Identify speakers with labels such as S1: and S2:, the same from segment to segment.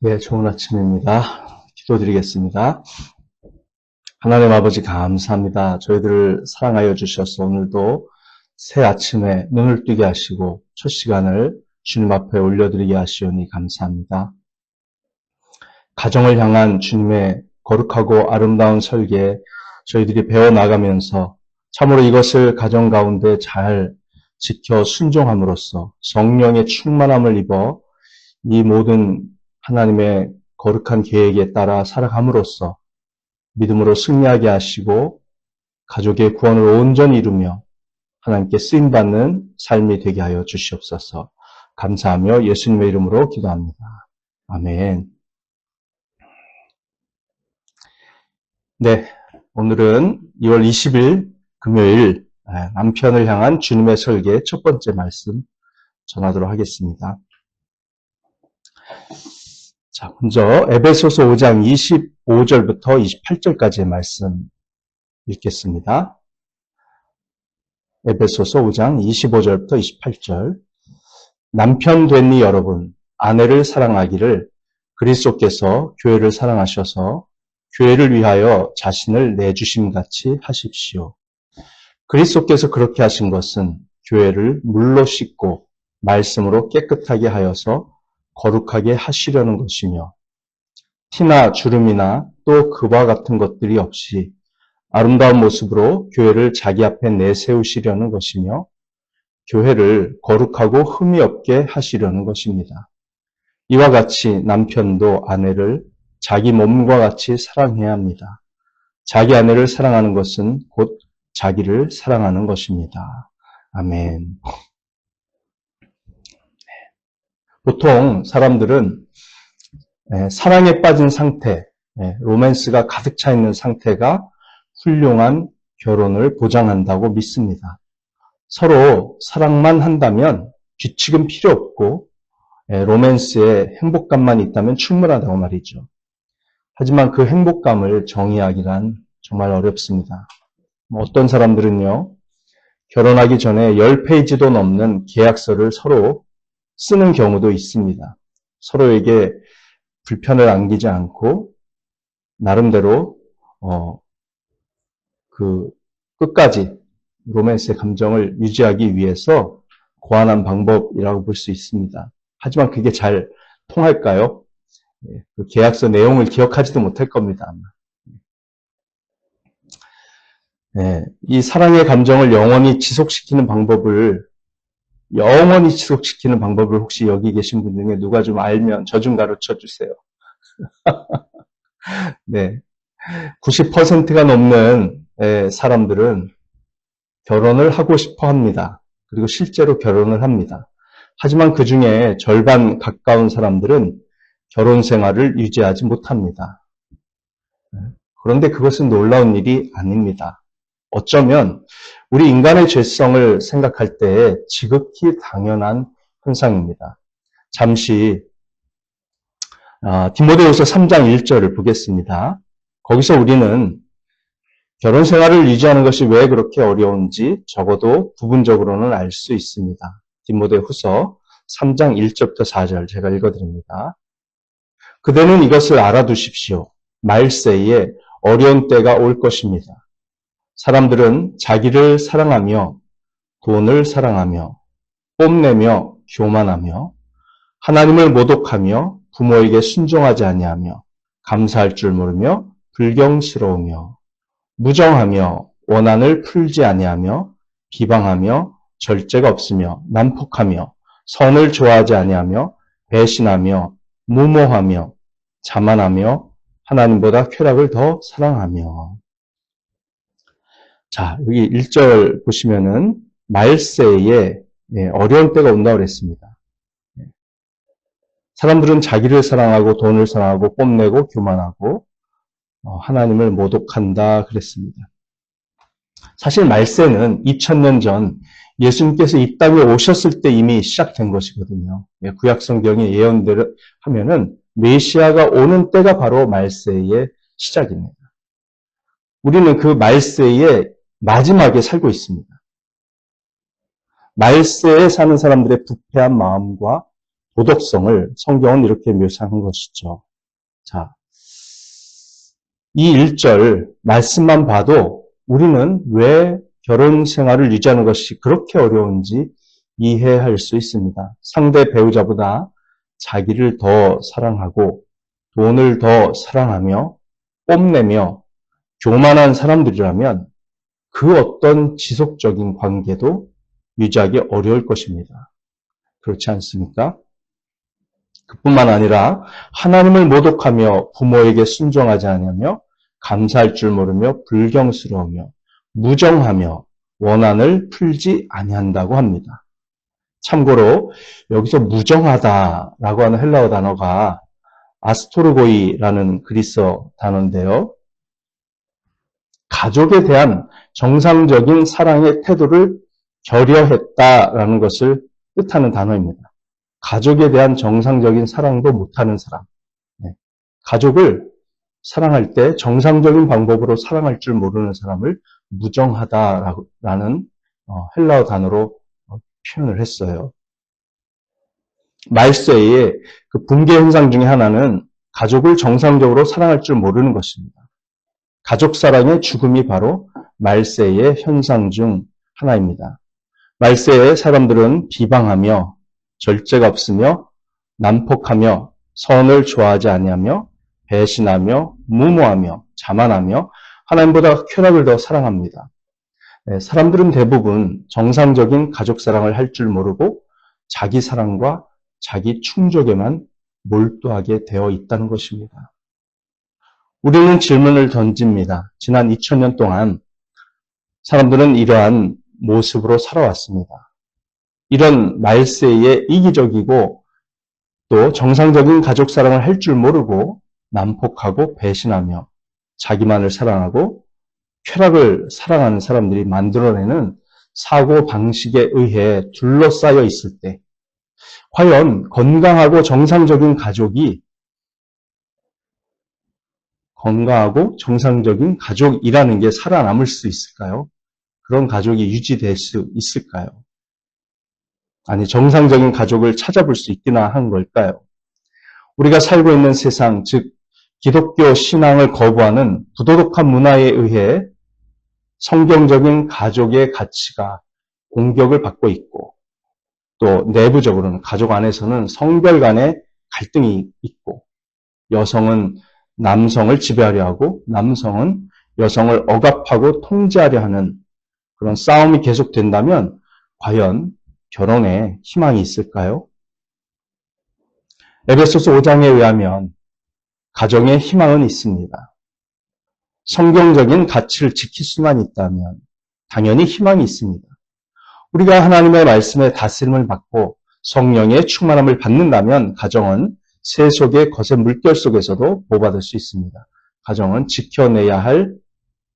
S1: 네, 좋은 아침입니다. 기도드리겠습니다. 하나님 아버지 감사합니다. 저희들을 사랑하여 주셔서 오늘도 새 아침에 눈을 뜨게 하시고 첫 시간을 주님 앞에 올려드리게 하시오니 감사합니다. 가정을 향한 주님의 거룩하고 아름다운 설계 저희들이 배워나가면서 참으로 이것을 가정 가운데 잘 지켜 순종함으로써 성령의 충만함을 입어 이 모든 하나님의 거룩한 계획에 따라 살아감으로써 믿음으로 승리하게 하시고 가족의 구원을 온전히 이루며 하나님께 쓰임받는 삶이 되게 하여 주시옵소서. 감사하며 예수님의 이름으로 기도합니다. 아멘. 네, 오늘은 2월 20일 금요일 남편을 향한 주님의 설계 첫 번째 말씀 전하도록 하겠습니다. 자, 먼저 에베소서 5장 25절부터 28절까지의 말씀 읽겠습니다. 에베소서 5장 25절부터 28절. 남편 됐니 여러분, 아내를 사랑하기를 그리스도께서 교회를 사랑하셔서 교회를 위하여 자신을 내주심같이 하십시오. 그리스도께서 그렇게 하신 것은 교회를 물로 씻고 말씀으로 깨끗하게 하여서 거룩하게 하시려는 것이며 티나 주름이나 또 그와 같은 것들이 없이 아름다운 모습으로 교회를 자기 앞에 내세우시려는 것이며 교회를 거룩하고 흠이 없게 하시려는 것입니다. 이와 같이 남편도 아내를 자기 몸과 같이 사랑해야 합니다. 자기 아내를 사랑하는 것은 곧 자기를 사랑하는 것입니다. 아멘. 보통 사람들은 사랑에 빠진 상태, 로맨스가 가득 차 있는 상태가 훌륭한 결혼을 보장한다고 믿습니다. 서로 사랑만 한다면 규칙은 필요 없고 로맨스에 행복감만 있다면 충분하다고 말이죠. 하지만 그 행복감을 정의하기란 정말 어렵습니다. 어떤 사람들은요, 결혼하기 전에 10페이지도 넘는 계약서를 서로 쓰는 경우도 있습니다. 서로에게 불편을 안기지 않고 나름대로 끝까지 로맨스의 감정을 유지하기 위해서 고안한 방법이라고 볼 수 있습니다. 하지만 그게 잘 통할까요? 그 계약서 내용을 기억하지도 못할 겁니다. 이 사랑의 감정을 영원히 지속시키는 방법을 혹시 여기 계신 분 중에 누가 좀 알면 저 좀 가르쳐 주세요. 네. 90%가 넘는 사람들은 결혼을 하고 싶어 합니다. 그리고 실제로 결혼을 합니다. 하지만 그 중에 절반 가까운 사람들은 결혼 생활을 유지하지 못합니다. 그런데 그것은 놀라운 일이 아닙니다. 어쩌면 우리 인간의 죄성을 생각할 때 지극히 당연한 현상입니다. 잠시 디모데후서 3장 1절을 보겠습니다. 거기서 우리는 결혼 생활을 유지하는 것이 왜 그렇게 어려운지 적어도 부분적으로는 알 수 있습니다. 디모데후서 3장 1절부터 4절 제가 읽어드립니다. 그대는 이것을 알아두십시오. 말세에 어려운 때가 올 것입니다. 사람들은 자기를 사랑하며 돈을 사랑하며 뽐내며 교만하며 하나님을 모독하며 부모에게 순종하지 아니하며 감사할 줄 모르며 불경스러우며 무정하며 원한을 풀지 아니하며 비방하며 절제가 없으며 난폭하며 선을 좋아하지 아니하며 배신하며 무모하며 자만하며 하나님보다 쾌락을 더 사랑하며. 자, 여기 1절 보시면은 말세에 어려운 때가 온다고 그랬습니다. 사람들은 자기를 사랑하고 돈을 사랑하고 뽐내고 교만하고 하나님을 모독한다 그랬습니다. 사실 말세는 2000년 전 예수님께서 이 땅에 오셨을 때 이미 시작된 것이거든요. 구약 성경의 예언대로 하면은 메시아가 오는 때가 바로 말세의 시작입니다. 우리는 그 말세의 마지막에 살고 있습니다. 말세에 사는 사람들의 부패한 마음과 도덕성을 성경은 이렇게 묘사한 것이죠. 자, 이 1절 말씀만 봐도 우리는 왜 결혼 생활을 유지하는 것이 그렇게 어려운지 이해할 수 있습니다. 상대 배우자보다 자기를 더 사랑하고 돈을 더 사랑하며 뽐내며 교만한 사람들이라면 그 어떤 지속적인 관계도 유지하기 어려울 것입니다. 그렇지 않습니까? 그뿐만 아니라 하나님을 모독하며 부모에게 순종하지 않으며 감사할 줄 모르며 불경스러우며 무정하며 원한을 풀지 아니한다고 합니다. 참고로 여기서 무정하다라고 하는 헬라어 단어가 아스토르고이라는 그리스어 단어인데요. 가족에 대한 정상적인 사랑의 태도를 결여했다라는 것을 뜻하는 단어입니다. 가족에 대한 정상적인 사랑도 못하는 사람. 가족을 사랑할 때 정상적인 방법으로 사랑할 줄 모르는 사람을 무정하다라는 헬라어 단어로 표현을 했어요. 말세의 그 붕괴 현상 중에 하나는 가족을 정상적으로 사랑할 줄 모르는 것입니다. 가족 사랑의 죽음이 바로 말세의 현상 중 하나입니다. 말세의 사람들은 비방하며 절제가 없으며 난폭하며 선을 좋아하지 아니하며 배신하며 무모하며 자만하며 하나님보다 쾌락을 더 사랑합니다. 사람들은 대부분 정상적인 가족 사랑을 할 줄 모르고 자기 사랑과 자기 충족에만 몰두하게 되어 있다는 것입니다. 우리는 질문을 던집니다. 지난 2000년 동안 사람들은 이러한 모습으로 살아왔습니다. 이런 말세에 이기적이고 또 정상적인 가족 사랑을 할 줄 모르고 난폭하고 배신하며 자기만을 사랑하고 쾌락을 사랑하는 사람들이 만들어내는 사고 방식에 의해 둘러싸여 있을 때 과연 건강하고 정상적인 가족이라는 게 살아남을 수 있을까요? 그런 가족이 유지될 수 있을까요? 아니, 정상적인 가족을 찾아볼 수 있기나 한 걸까요? 우리가 살고 있는 세상, 즉 기독교 신앙을 거부하는 부도덕한 문화에 의해 성경적인 가족의 가치가 공격을 받고 있고 또 내부적으로는 가족 안에서는 성별 간의 갈등이 있고 여성은 남성을 지배하려 하고 남성은 여성을 억압하고 통제하려 하는 그런 싸움이 계속된다면 과연 결혼에 희망이 있을까요? 에베소서 5장에 의하면 가정에 희망은 있습니다. 성경적인 가치를 지킬 수만 있다면 당연히 희망이 있습니다. 우리가 하나님의 말씀에 다스림을 받고 성령의 충만함을 받는다면 가정은 새 속의 거센 물결 속에서도 보호받을 수 있습니다. 가정은 지켜내야 할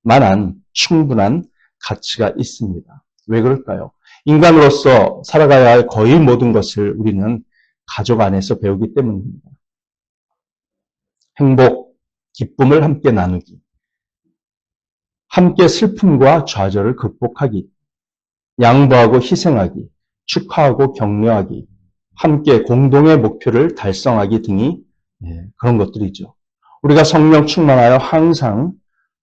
S1: 만한 충분한 가치가 있습니다. 왜 그럴까요? 인간으로서 살아가야 할 거의 모든 것을 우리는 가족 안에서 배우기 때문입니다. 행복, 기쁨을 함께 나누기, 함께 슬픔과 좌절을 극복하기, 양보하고 희생하기, 축하하고 격려하기, 함께 공동의 목표를 달성하기 등이 그런 것들이죠. 우리가 성령 충만하여 항상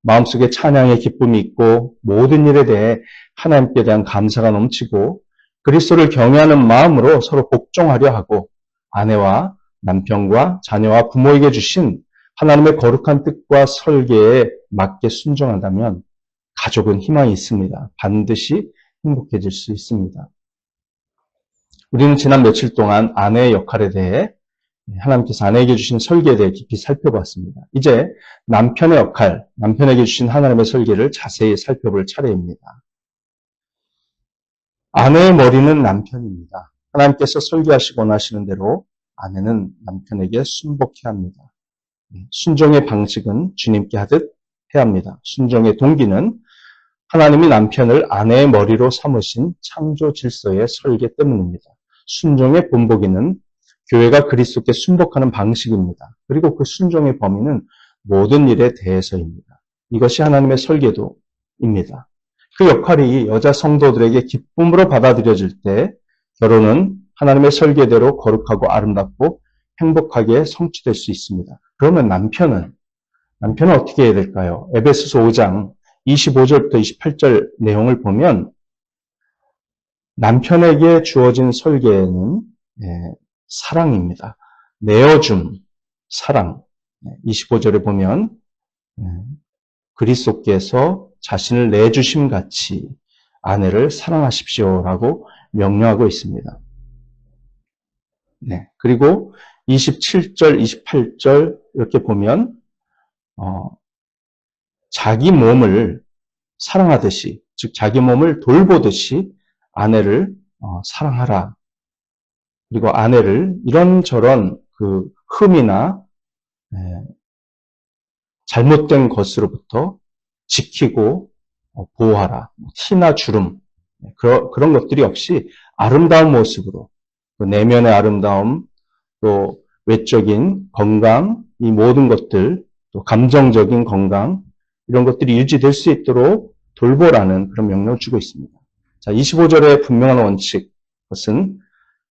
S1: 마음속에 찬양의 기쁨이 있고 모든 일에 대해 하나님께 대한 감사가 넘치고 그리스도를 경외하는 마음으로 서로 복종하려 하고 아내와 남편과 자녀와 부모에게 주신 하나님의 거룩한 뜻과 설계에 맞게 순종한다면 가족은 희망이 있습니다. 반드시 행복해질 수 있습니다. 우리는 지난 며칠 동안 아내의 역할에 대해 하나님께서 아내에게 주신 설계에 대해 깊이 살펴봤습니다. 이제 남편의 역할, 남편에게 주신 하나님의 설계를 자세히 살펴볼 차례입니다. 아내의 머리는 남편입니다. 하나님께서 설계하시고 원하시는 대로 아내는 남편에게 순복해야 합니다. 순종의 방식은 주님께 하듯 해야 합니다. 순종의 동기는 하나님이 남편을 아내의 머리로 삼으신 창조 질서의 설계 때문입니다. 순종의 본보기는 교회가 그리스도께 순복하는 방식입니다. 그리고 그 순종의 범위는 모든 일에 대해서입니다. 이것이 하나님의 설계도입니다. 그 역할이 여자 성도들에게 기쁨으로 받아들여질 때 결혼은 하나님의 설계대로 거룩하고 아름답고 행복하게 성취될 수 있습니다. 그러면 남편은 어떻게 해야 될까요? 에베소서 5장 25절부터 28절 내용을 보면 남편에게 주어진 설계는 사랑입니다. 내어줌, 사랑. 25절에 보면 그리스도께서 자신을 내주심 같이 아내를 사랑하십시오라고 명령하고 있습니다. 네. 그리고 27절, 28절 이렇게 보면 자기 몸을 사랑하듯이, 즉 자기 몸을 돌보듯이 아내를 사랑하라. 그리고 아내를 이런저런 그 흠이나 잘못된 것으로부터 지키고 보호하라. 티나 주름 그런 것들이 없이 아름다운 모습으로 내면의 아름다움, 또 외적인 건강, 이 모든 것들, 또 감정적인 건강 이런 것들이 유지될 수 있도록 돌보라는 그런 명령을 주고 있습니다. 자, 25절의 분명한 원칙, 그것은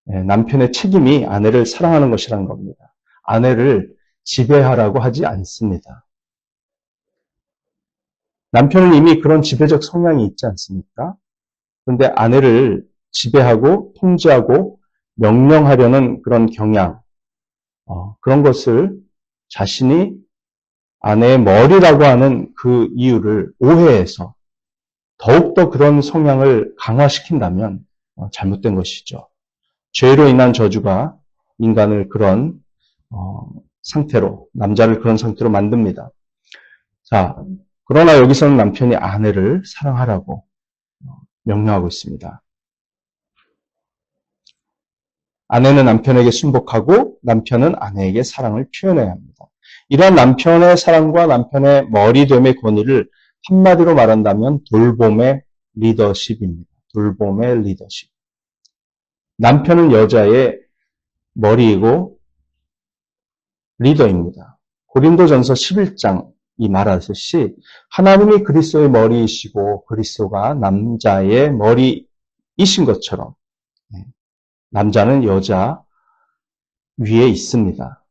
S1: 남편의 책임이 아내를 사랑하는 것이라는 겁니다. 아내를 지배하라고 하지 않습니다. 남편은 이미 그런 지배적 성향이 있지 않습니까? 그런데 아내를 지배하고 통제하고 명령하려는 그런 경향, 그런 것을 자신이 아내의 머리라고 하는 그 이유를 오해해서 더욱더 그런 성향을 강화시킨다면 잘못된 것이죠. 죄로 인한 저주가 인간을 그런 상태로, 남자를 그런 상태로 만듭니다. 자, 그러나 여기서는 남편이 아내를 사랑하라고 명령하고 있습니다. 아내는 남편에게 순복하고 남편은 아내에게 사랑을 표현해야 합니다. 이러한 남편의 사랑과 남편의 머리됨의 권위를 한마디로 말한다면 돌봄의 리더십입니다. 돌봄의 리더십. 남편은 여자의 머리이고 리더입니다. 고린도전서 11장 이 말하듯이 하나님이 그리스도의 머리이시고 그리스도가 남자의 머리이신 것처럼 남자는 여자 위에 있습니다.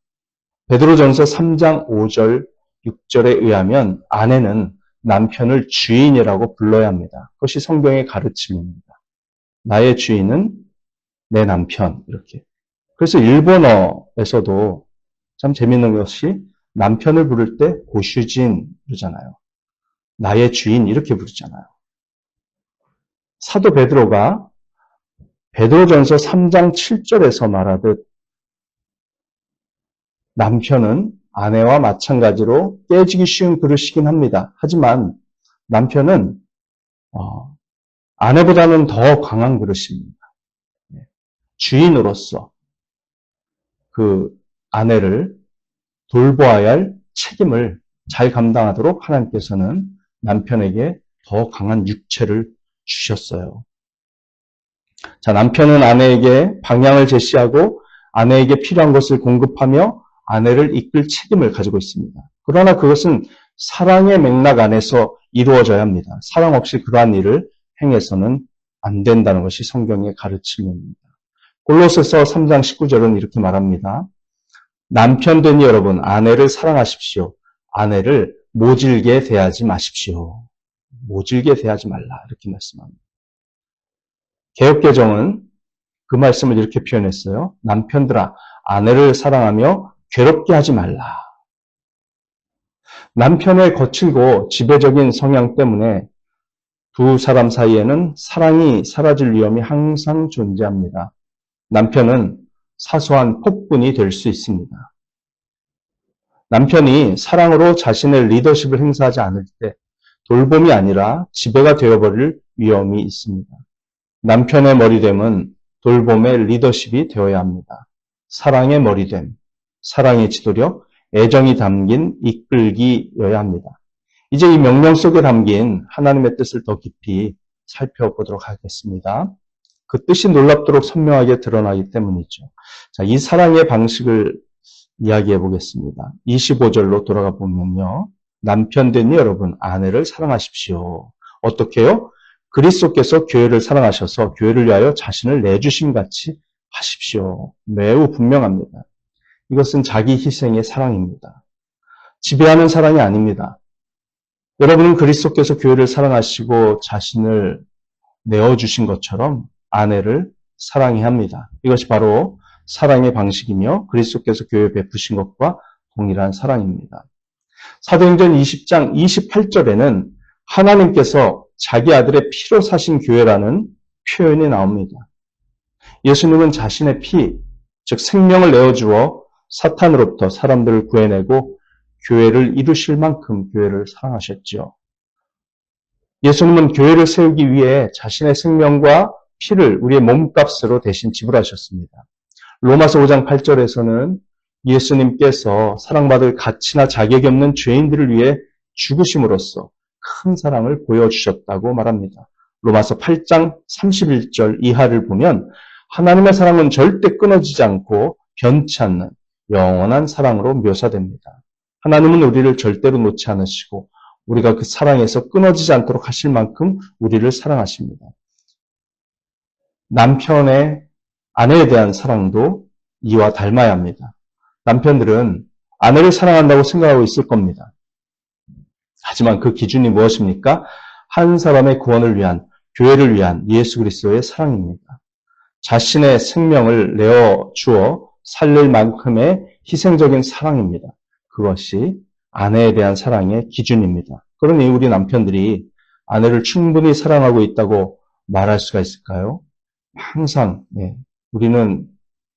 S1: 베드로전서 3장 5절 6절에 의하면 아내는 남편을 주인이라고 불러야 합니다. 그것이 성경의 가르침입니다. 나의 주인은 내 남편 이렇게. 그래서 일본어에서도 참 재밌는 것이 남편을 부를 때 고슈진 부르잖아요. 나의 주인 이렇게 부르잖아요. 사도 베드로가 베드로전서 3장 7절에서 말하듯 남편은 아내와 마찬가지로 깨지기 쉬운 그릇이긴 합니다. 하지만 남편은 아내보다는 더 강한 그릇입니다. 주인으로서 그 아내를 돌보아야 할 책임을 잘 감당하도록 하나님께서는 남편에게 더 강한 육체를 주셨어요. 자, 남편은 아내에게 방향을 제시하고 아내에게 필요한 것을 공급하며 아내를 이끌 책임을 가지고 있습니다. 그러나 그것은 사랑의 맥락 안에서 이루어져야 합니다. 사랑 없이 그러한 일을 행해서는 안 된다는 것이 성경의 가르침입니다. 골로새서 3장 19절은 이렇게 말합니다. 남편 되니 여러분 아내를 사랑하십시오. 아내를 모질게 대하지 마십시오. 모질게 대하지 말라 이렇게 말씀합니다. 개역개정은 그 말씀을 이렇게 표현했어요. 남편들아 아내를 사랑하며 괴롭게 하지 말라. 남편의 거칠고 지배적인 성향 때문에 두 사람 사이에는 사랑이 사라질 위험이 항상 존재합니다. 남편은 사소한 폭군이 될 수 있습니다. 남편이 사랑으로 자신의 리더십을 행사하지 않을 때 돌봄이 아니라 지배가 되어버릴 위험이 있습니다. 남편의 머리됨은 돌봄의 리더십이 되어야 합니다. 사랑의 머리됨, 사랑의 지도력, 애정이 담긴 이끌기여야 합니다. 이제 이 명령 속에 담긴 하나님의 뜻을 더 깊이 살펴보도록 하겠습니다. 그 뜻이 놀랍도록 선명하게 드러나기 때문이죠. 자, 이 사랑의 방식을 이야기해 보겠습니다. 25절로 돌아가 보면요. 남편 되니 여러분 아내를 사랑하십시오. 어떻게요? 그리스도께서 교회를 사랑하셔서 교회를 위하여 자신을 내주심 같이 하십시오. 매우 분명합니다. 이것은 자기 희생의 사랑입니다. 지배하는 사랑이 아닙니다. 여러분은 그리스도께서 교회를 사랑하시고 자신을 내어주신 것처럼 아내를 사랑해야 합니다. 이것이 바로 사랑의 방식이며 그리스도께서 교회에 베푸신 것과 동일한 사랑입니다. 사도행전 20장 28절에는 하나님께서 자기 아들의 피로 사신 교회라는 표현이 나옵니다. 예수님은 자신의 피, 즉 생명을 내어주어 사탄으로부터 사람들을 구해내고 교회를 이루실 만큼 교회를 사랑하셨죠. 예수님은 교회를 세우기 위해 자신의 생명과 피를 우리의 몸값으로 대신 지불하셨습니다. 로마서 5장 8절에서는 예수님께서 사랑받을 가치나 자격이 없는 죄인들을 위해 죽으심으로써 큰 사랑을 보여주셨다고 말합니다. 로마서 8장 31절 이하를 보면 하나님의 사랑은 절대 끊어지지 않고 변치 않는 영원한 사랑으로 묘사됩니다. 하나님은 우리를 절대로 놓지 않으시고 우리가 그 사랑에서 끊어지지 않도록 하실 만큼 우리를 사랑하십니다. 남편의 아내에 대한 사랑도 이와 닮아야 합니다. 남편들은 아내를 사랑한다고 생각하고 있을 겁니다. 하지만 그 기준이 무엇입니까? 한 사람의 구원을 위한, 교회를 위한 예수 그리스도의 사랑입니다. 자신의 생명을 내어주어 살릴 만큼의 희생적인 사랑입니다. 그것이 아내에 대한 사랑의 기준입니다. 그러니 우리 남편들이 아내를 충분히 사랑하고 있다고 말할 수가 있을까요? 항상 우리는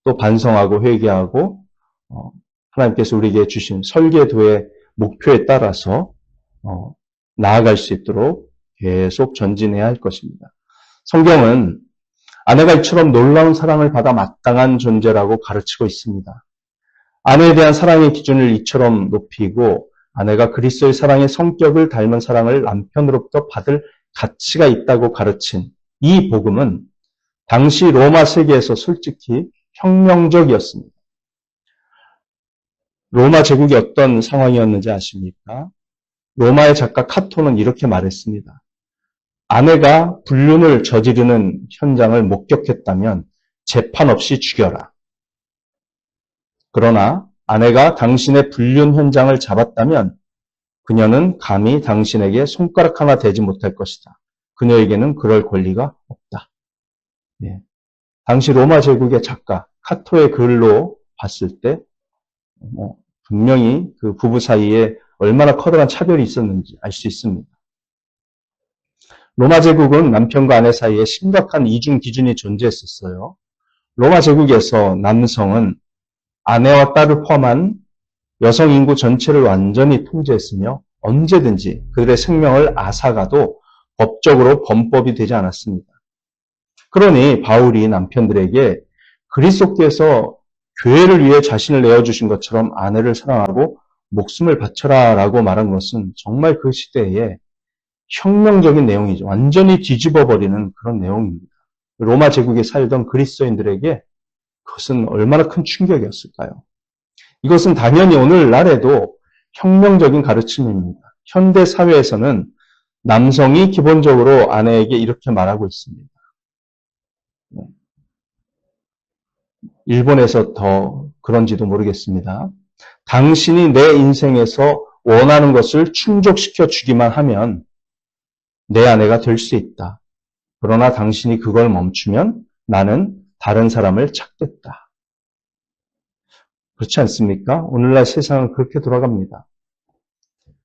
S1: 또 반성하고 회개하고 하나님께서 우리에게 주신 설계도의 목표에 따라서 나아갈 수 있도록 계속 전진해야 할 것입니다. 성경은 아내가 이처럼 놀라운 사랑을 받아 마땅한 존재라고 가르치고 있습니다. 아내에 대한 사랑의 기준을 이처럼 높이고 아내가 그리스도의 사랑의 성격을 닮은 사랑을 남편으로부터 받을 가치가 있다고 가르친 이 복음은 당시 로마 세계에서 솔직히 혁명적이었습니다. 로마 제국이 어떤 상황이었는지 아십니까? 로마의 작가 카토는 이렇게 말했습니다. 아내가 불륜을 저지르는 현장을 목격했다면 재판 없이 죽여라. 그러나 아내가 당신의 불륜 현장을 잡았다면 그녀는 감히 당신에게 손가락 하나 대지 못할 것이다. 그녀에게는 그럴 권리가 없다. 당시 로마 제국의 작가 카토의 글로 봤을 때 분명히 그 부부 사이에 얼마나 커다란 차별이 있었는지 알 수 있습니다. 로마 제국은 남편과 아내 사이에 심각한 이중 기준이 존재했었어요. 로마 제국에서 남성은 아내와 딸을 포함한 여성 인구 전체를 완전히 통제했으며 언제든지 그들의 생명을 앗아가도 법적으로 범법이 되지 않았습니다. 그러니 바울이 남편들에게 그리스도께서 교회를 위해 자신을 내어주신 것처럼 아내를 사랑하고 목숨을 바쳐라 라고 말한 것은 정말 그 시대에 혁명적인 내용이죠. 완전히 뒤집어버리는 그런 내용입니다. 로마 제국에 살던 그리스도인들에게 그것은 얼마나 큰 충격이었을까요? 이것은 당연히 오늘날에도 혁명적인 가르침입니다. 현대 사회에서는 남성이 기본적으로 아내에게 이렇게 말하고 있습니다. 일본에서 더 그런지도 모르겠습니다. 당신이 내 인생에서 원하는 것을 충족시켜 주기만 하면 내 아내가 될 수 있다. 그러나 당신이 그걸 멈추면 나는 다른 사람을 찾겠다. 그렇지 않습니까? 오늘날 세상은 그렇게 돌아갑니다.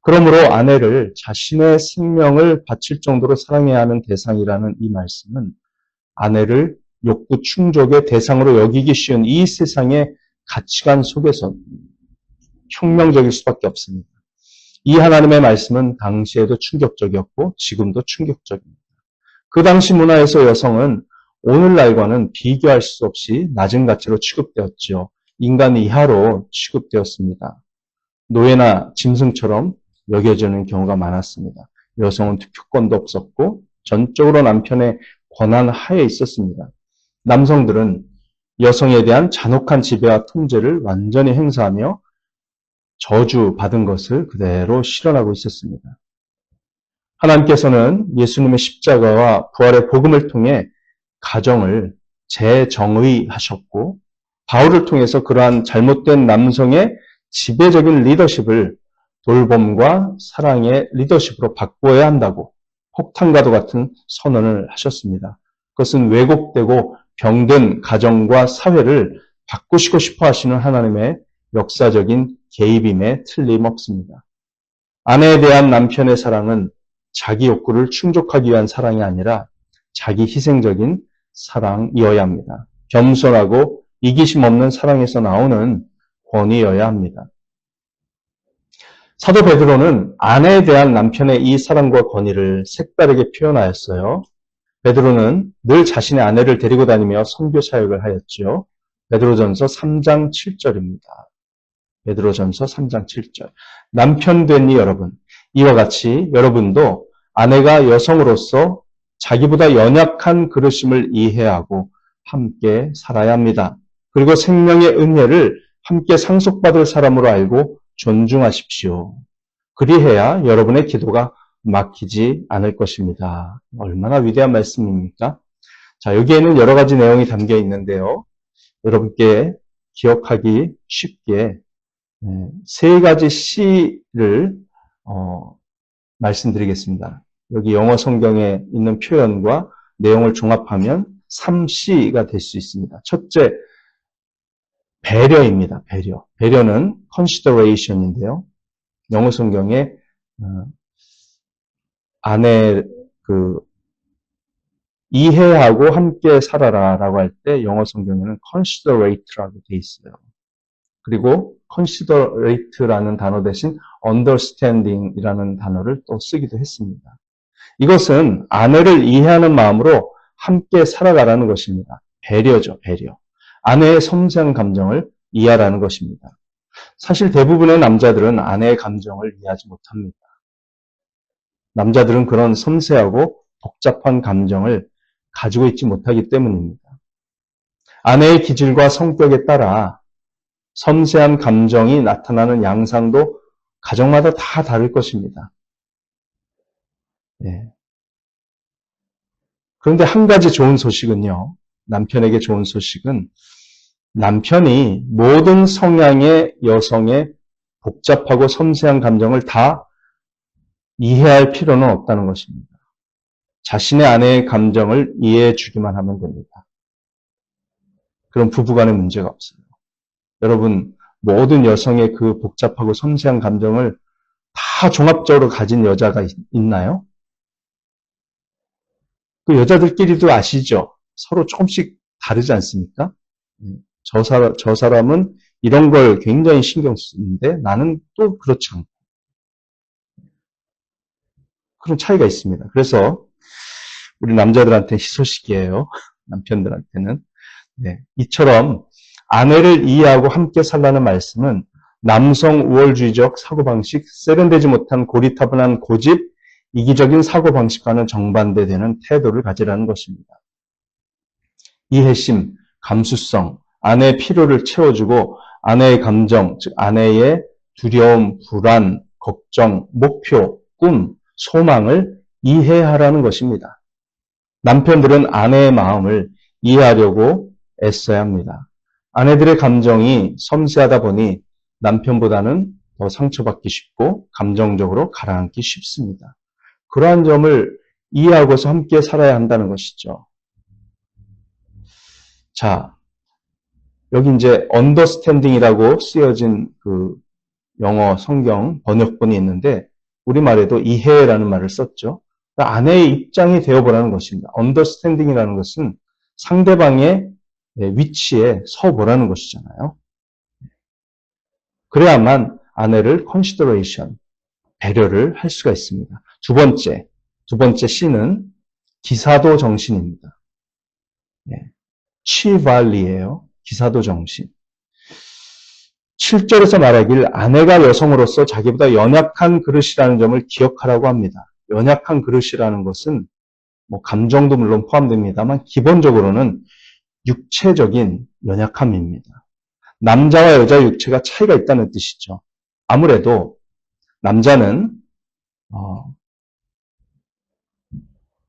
S1: 그러므로 아내를 자신의 생명을 바칠 정도로 사랑해야 하는 대상이라는 이 말씀은 아내를 욕구 충족의 대상으로 여기기 쉬운 이 세상의 가치관 속에서 혁명적일 수밖에 없습니다. 이 하나님의 말씀은 당시에도 충격적이었고 지금도 충격적입니다. 그 당시 문화에서 여성은 오늘날과는 비교할 수 없이 낮은 가치로 취급되었죠. 인간 이하로 취급되었습니다. 노예나 짐승처럼 여겨지는 경우가 많았습니다. 여성은 투표권도 없었고 전적으로 남편의 권한 하에 있었습니다. 남성들은 여성에 대한 잔혹한 지배와 통제를 완전히 행사하며 저주받은 것을 그대로 실현하고 있었습니다. 하나님께서는 예수님의 십자가와 부활의 복음을 통해 가정을 재정의하셨고 바울을 통해서 그러한 잘못된 남성의 지배적인 리더십을 돌봄과 사랑의 리더십으로 바꾸어야 한다고 폭탄과도 같은 선언을 하셨습니다. 그것은 왜곡되고 병든 가정과 사회를 바꾸시고 싶어 하시는 하나님의 역사적인 개입임에 틀림없습니다. 아내에 대한 남편의 사랑은 자기 욕구를 충족하기 위한 사랑이 아니라 자기 희생적인 사랑이어야 합니다. 겸손하고 이기심 없는 사랑에서 나오는 권위여야 합니다. 사도 베드로는 아내에 대한 남편의 이 사랑과 권위를 색다르게 표현하였어요. 베드로는 늘 자신의 아내를 데리고 다니며 선교 사역을 하였지요. 베드로전서 3장 7절입니다. 베드로전서 3장 7절. 남편 되니 여러분, 이와 같이 여러분도 아내가 여성으로서 자기보다 연약한 그릇임을 이해하고 함께 살아야 합니다. 그리고 생명의 은혜를 함께 상속받을 사람으로 알고 존중하십시오. 그리해야 여러분의 기도가 막히지 않을 것입니다. 얼마나 위대한 말씀입니까? 자, 여기에는 여러 가지 내용이 담겨 있는데요. 여러분께 기억하기 쉽게 세 가지 C를 말씀드리겠습니다. 여기 영어 성경에 있는 표현과 내용을 종합하면 3C가 될 수 있습니다. 첫째, 배려입니다. 배려. 배려는 consideration인데요. 영어 성경에 아내 이해하고 함께 살아라라고 할 때 영어 성경에는 considerate라고 되어 있어요. 그리고 considerate라는 단어 대신 understanding이라는 단어를 또 쓰기도 했습니다. 이것은 아내를 이해하는 마음으로 함께 살아가라는 것입니다. 배려죠, 배려. 아내의 섬세한 감정을 이해하라는 것입니다. 사실 대부분의 남자들은 아내의 감정을 이해하지 못합니다. 남자들은 그런 섬세하고 복잡한 감정을 가지고 있지 못하기 때문입니다. 아내의 기질과 성격에 따라 섬세한 감정이 나타나는 양상도 가정마다 다 다를 것입니다. 네. 그런데 한 가지 좋은 소식은요. 남편에게 좋은 소식은 남편이 모든 성향의 여성의 복잡하고 섬세한 감정을 다 이해할 필요는 없다는 것입니다. 자신의 아내의 감정을 이해해 주기만 하면 됩니다. 그럼 부부간에 문제가 없어요. 여러분, 모든 여성의 그 복잡하고 섬세한 감정을 다 종합적으로 가진 여자가 있나요? 그 여자들끼리도 아시죠? 서로 조금씩 다르지 않습니까? 저 사람은 이런 걸 굉장히 신경 쓰는데 나는 또 그렇지 않고. 그런 차이가 있습니다. 그래서 우리 남자들한테는 희소식이에요. 남편들한테는. 네. 이처럼 아내를 이해하고 함께 살라는 말씀은 남성 우월주의적 사고방식, 세련되지 못한 고리타분한 고집, 이기적인 사고방식과는 정반대되는 태도를 가지라는 것입니다. 이해심, 감수성, 아내의 필요를 채워주고 아내의 감정, 즉 아내의 두려움, 불안, 걱정, 목표, 꿈, 소망을 이해하라는 것입니다. 남편들은 아내의 마음을 이해하려고 애써야 합니다. 아내들의 감정이 섬세하다 보니 남편보다는 더 상처받기 쉽고 감정적으로 가라앉기 쉽습니다. 그러한 점을 이해하고서 함께 살아야 한다는 것이죠. 자, 여기 이제 understanding이라고 쓰여진 그 영어 성경 번역본이 있는데 우리말에도 이해라는 말을 썼죠. 그러니까 아내의 입장이 되어보라는 것입니다. understanding이라는 것은 상대방의 위치에 서보라는 것이잖아요. 그래야만 아내를 consideration, 배려를 할 수가 있습니다. 두 번째 C는 기사도 정신입니다. 치발리예요. 기사도 정신. 7절에서 말하길 아내가 여성으로서 자기보다 연약한 그릇이라는 점을 기억하라고 합니다. 연약한 그릇이라는 것은 뭐 감정도 물론 포함됩니다만 기본적으로는 육체적인 연약함입니다. 남자와 여자 육체가 차이가 있다는 뜻이죠. 아무래도 남자는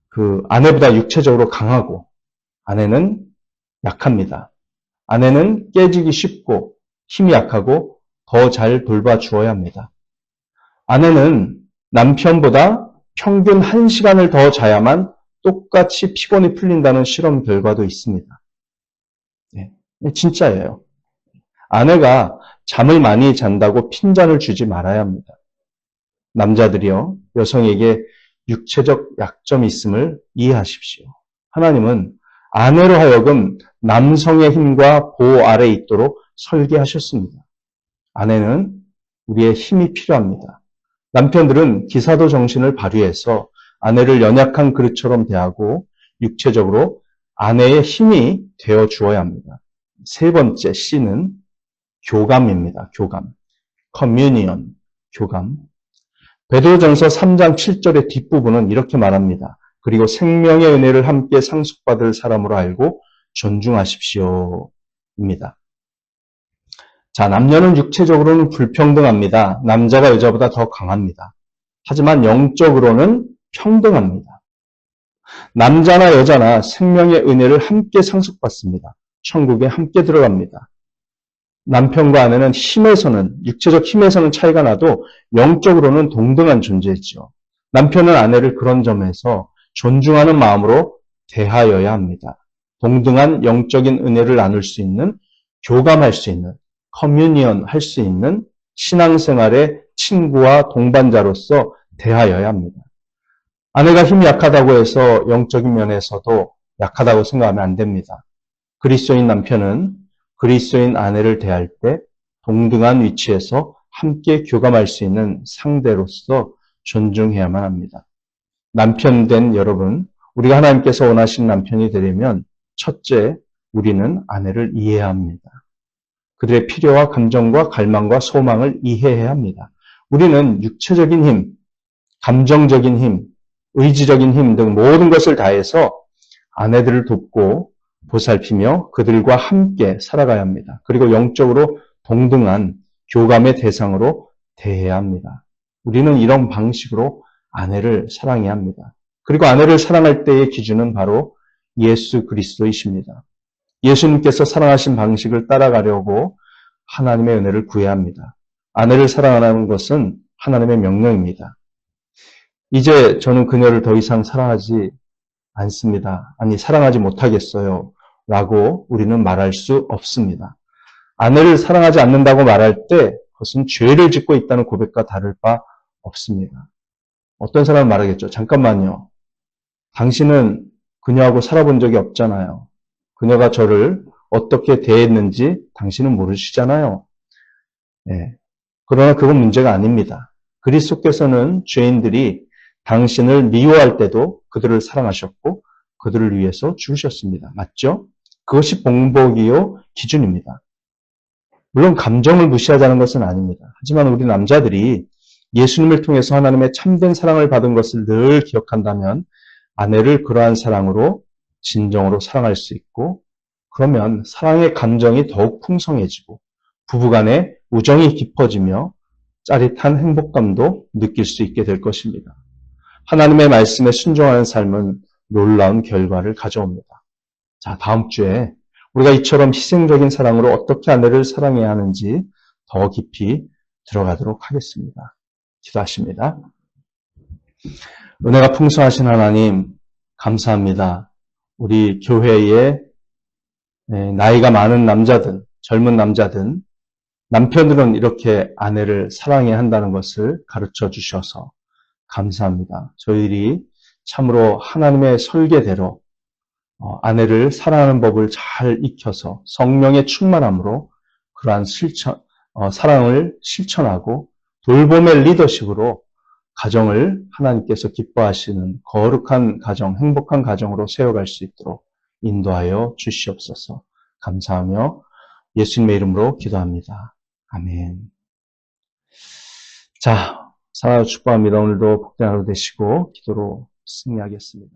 S1: 그 아내보다 육체적으로 강하고 아내는 약합니다. 아내는 깨지기 쉽고 힘이 약하고 더 잘 돌봐주어야 합니다. 아내는 남편보다 평균 1시간을 더 자야만 똑같이 피곤이 풀린다는 실험 결과도 있습니다. 네, 진짜예요. 아내가 잠을 많이 잔다고 핀잔을 주지 말아야 합니다. 남자들이요, 여성에게 육체적 약점이 있음을 이해하십시오. 하나님은 아내로 하여금 남성의 힘과 보호 아래에 있도록 설계하셨습니다. 아내는 우리의 힘이 필요합니다. 남편들은 기사도 정신을 발휘해서 아내를 연약한 그릇처럼 대하고 육체적으로 아내의 힘이 되어 주어야 합니다. 세 번째 C는 교감입니다. 교감. 커뮤니언, 교감. 베드로전서 3장 7절의 뒷부분은 이렇게 말합니다. 그리고 생명의 은혜를 함께 상속받을 사람으로 알고 존중하십시오. 입니다. 자, 남녀는 육체적으로는 불평등합니다. 남자가 여자보다 더 강합니다. 하지만 영적으로는 평등합니다. 남자나 여자나 생명의 은혜를 함께 상속받습니다. 천국에 함께 들어갑니다. 남편과 아내는 힘에서는, 육체적 힘에서는 차이가 나도 영적으로는 동등한 존재이죠. 남편은 아내를 그런 점에서 존중하는 마음으로 대하여야 합니다. 동등한 영적인 은혜를 나눌 수 있는, 교감할 수 있는, 커뮤니언 할 수 있는 신앙생활의 친구와 동반자로서 대하여야 합니다. 아내가 힘이 약하다고 해서 영적인 면에서도 약하다고 생각하면 안 됩니다. 그리스도인 남편은 그리스도인 아내를 대할 때 동등한 위치에서 함께 교감할 수 있는 상대로서 존중해야만 합니다. 남편 된 여러분, 우리가 하나님께서 원하시는 남편이 되려면 첫째, 우리는 아내를 이해해야 합니다. 그들의 필요와 감정과 갈망과 소망을 이해해야 합니다. 우리는 육체적인 힘, 감정적인 힘, 의지적인 힘 등 모든 것을 다해서 아내들을 돕고 보살피며 그들과 함께 살아가야 합니다. 그리고 영적으로 동등한 교감의 대상으로 대해야 합니다. 우리는 이런 방식으로 아내를 사랑해야 합니다. 그리고 아내를 사랑할 때의 기준은 바로 예수 그리스도이십니다. 예수님께서 사랑하신 방식을 따라가려고 하나님의 은혜를 구해야 합니다. 아내를 사랑하는 것은 하나님의 명령입니다. 이제 저는 그녀를 더 이상 사랑하지 않습니다. 아니, 사랑하지 못하겠어요. 라고 우리는 말할 수 없습니다. 아내를 사랑하지 않는다고 말할 때 그것은 죄를 짓고 있다는 고백과 다를 바 없습니다. 어떤 사람은 말하겠죠. 잠깐만요. 당신은 그녀하고 살아본 적이 없잖아요. 그녀가 저를 어떻게 대했는지 당신은 모르시잖아요. 네. 그러나 그건 문제가 아닙니다. 그리스도께서는 죄인들이 당신을 미워할 때도 그들을 사랑하셨고 그들을 위해서 죽으셨습니다. 맞죠? 그것이 봉복이요 기준입니다. 물론 감정을 무시하자는 것은 아닙니다. 하지만 우리 남자들이 예수님을 통해서 하나님의 참된 사랑을 받은 것을 늘 기억한다면 아내를 그러한 사랑으로 진정으로 사랑할 수 있고 그러면 사랑의 감정이 더욱 풍성해지고 부부간의 우정이 깊어지며 짜릿한 행복감도 느낄 수 있게 될 것입니다. 하나님의 말씀에 순종하는 삶은 놀라운 결과를 가져옵니다. 자, 다음 주에 우리가 이처럼 희생적인 사랑으로 어떻게 아내를 사랑해야 하는지 더 깊이 들어가도록 하겠습니다. 기도하십니다. 은혜가 풍성하신 하나님, 감사합니다. 우리 교회에 나이가 많은 남자든 젊은 남자든 남편들은 이렇게 아내를 사랑해야 한다는 것을 가르쳐 주셔서 감사합니다. 저희들이 참으로 하나님의 설계대로 아내를 사랑하는 법을 잘 익혀서 성령의 충만함으로 그러한 사랑을 실천하고 돌봄의 리더십으로 가정을 하나님께서 기뻐하시는 거룩한 가정, 행복한 가정으로 세워갈 수 있도록 인도하여 주시옵소서. 감사하며 예수님의 이름으로 기도합니다. 아멘. 자, 사랑하고 축복합니다. 오늘도 복된 하루 되시고 기도로 승리하겠습니다.